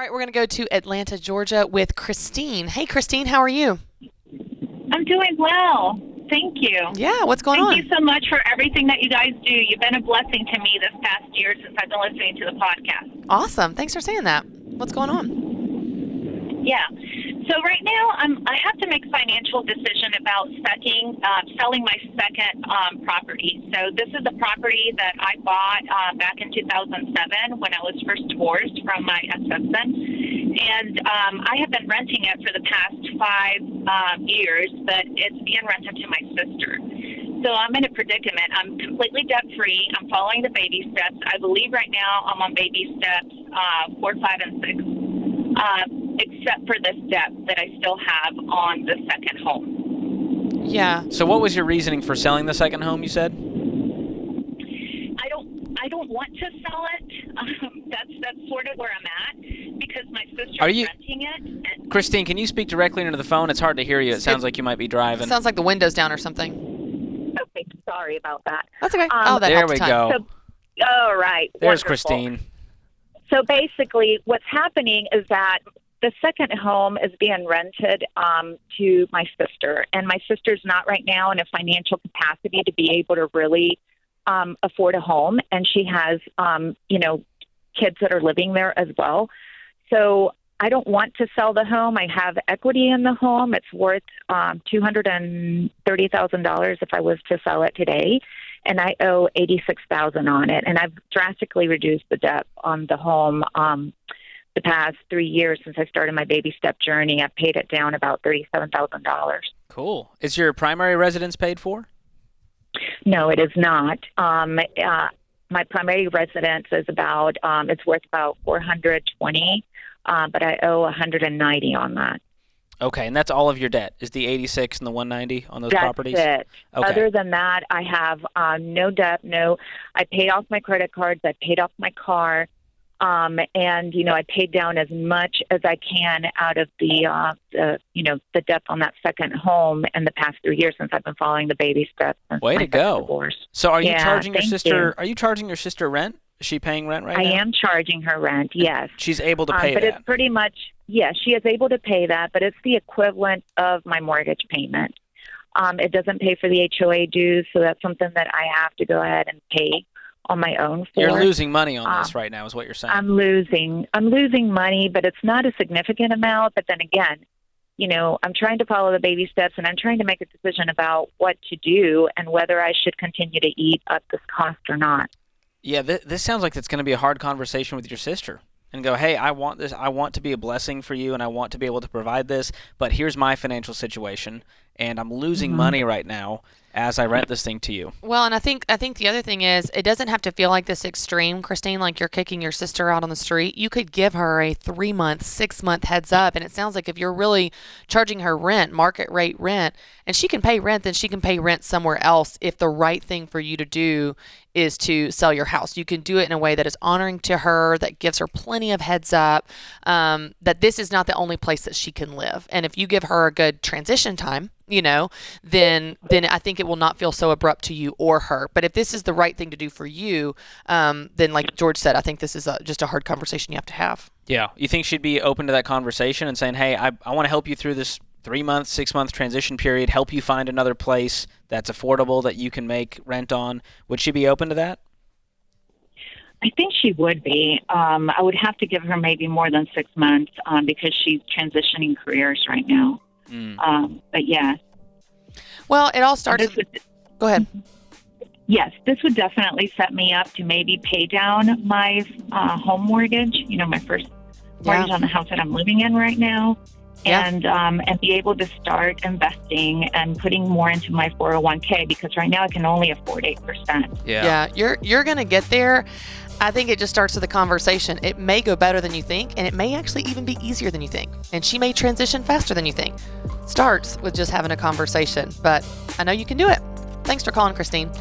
right, we're going to go to Atlanta, Georgia with Christine. Hey, Christine, how are you? I'm doing well. Thank you. Yeah, what's going on? Thank you so much for everything that you guys do. You've been a blessing to me this past year since I've been listening to the podcast. Awesome. Thanks for saying that. What's going on? Yeah. So right now, I have to make a financial decision about selling my second property. So this is a property that I bought back in 2007 when I was first divorced from my ex-husband. And I have been renting it for the past 5 years, but it's being rented to my sister. So I'm in a predicament. I'm completely debt-free. I'm following the baby steps. I believe right now I'm on baby steps 4, 5, and 6. Except for this debt that I still have on the second home. Yeah. So what was your reasoning for selling the second home, you said? I don't want to sell it. That's sort of where I'm at because my sister's renting it. Christine, can you speak directly into the phone? It's hard to hear you. It sounds like you might be driving. It sounds like the window's down or something. Okay, sorry about that. That's okay. There we go. So, all right. There's Wonderful. Christine. So basically what's happening is that the second home is being rented to my sister, and my sister's not right now in a financial capacity to be able to really afford a home, and she has, kids that are living there as well. So I don't want to sell the home. I have equity in the home. It's worth $230,000 if I was to sell it today, and I owe $86,000 on it, and I've drastically reduced the debt on the home. The past 3 years since I started my baby step journey, I've paid it down about $37,000. Cool. Is your primary residence paid for? No, it is not. My primary residence is about, it's worth about $420, but I owe $190 on that. Okay, and that's all of your debt, is the 86 and the 190 on those properties? That's it. Okay. Other than that, I have no debt. I paid off my credit cards. I paid off my car. And, I paid down as much as I can out of the debt on that second home in the past 3 years since I've been following the baby steps. Way to go. Divorce. So are you charging your thank sister, you. Are you charging your sister rent? Is she paying rent right now? I am charging her rent, yes. She's able to pay but that? It's pretty much, yes, she is able to pay that, but it's the equivalent of my mortgage payment. It doesn't pay for the HOA dues, so that's something that I have to go ahead and pay on my own for. You're losing money on this right now is what you're saying. I'm losing money, but it's not a significant amount. But then again, I'm trying to follow the baby steps, and I'm trying to make a decision about what to do and whether I should continue to eat up this cost or not. Yeah, this sounds like it's going to be a hard conversation with your sister. And go, hey, I want this. I want to be a blessing for you, and I want to be able to provide this. But here's my financial situation, and I'm losing money right now as I rent this thing to you. Well, and I think the other thing is it doesn't have to feel like this extreme, Christine, like you're kicking your sister out on the street. You could give her a 3-month, 6-month heads up. And it sounds like if you're really charging her rent, market rate rent, and she can pay rent, then she can pay rent somewhere else if the right thing for you to do is to sell your house. You can do it in a way that is honoring to her, that gives her plenty of heads up, that this is not the only place that she can live. And if you give her a good transition time, then I think it will not feel so abrupt to you or her. But if this is the right thing to do for you, then like George said, I think this is just a hard conversation you have to have. Yeah. You think she'd be open to that conversation and saying, hey, I want to help you through this 3-month, 6-month transition period, help you find another place that's affordable that you can make rent on. Would she be open to that? I think she would be. I would have to give her maybe more than 6 months because she's transitioning careers right now. But yeah. Well, it all starts. Go ahead. Yes, this would definitely set me up to maybe pay down my home mortgage. My first mortgage on the house that I'm living in right now. Yeah. And be able to start investing and putting more into my 401k because right now I can only afford 8%. Yeah, you're going to get there. I think it just starts with a conversation. It may go better than you think, and it may actually even be easier than you think. And she may transition faster than you think. Starts with just having a conversation, but I know you can do it. Thanks for calling, Christine.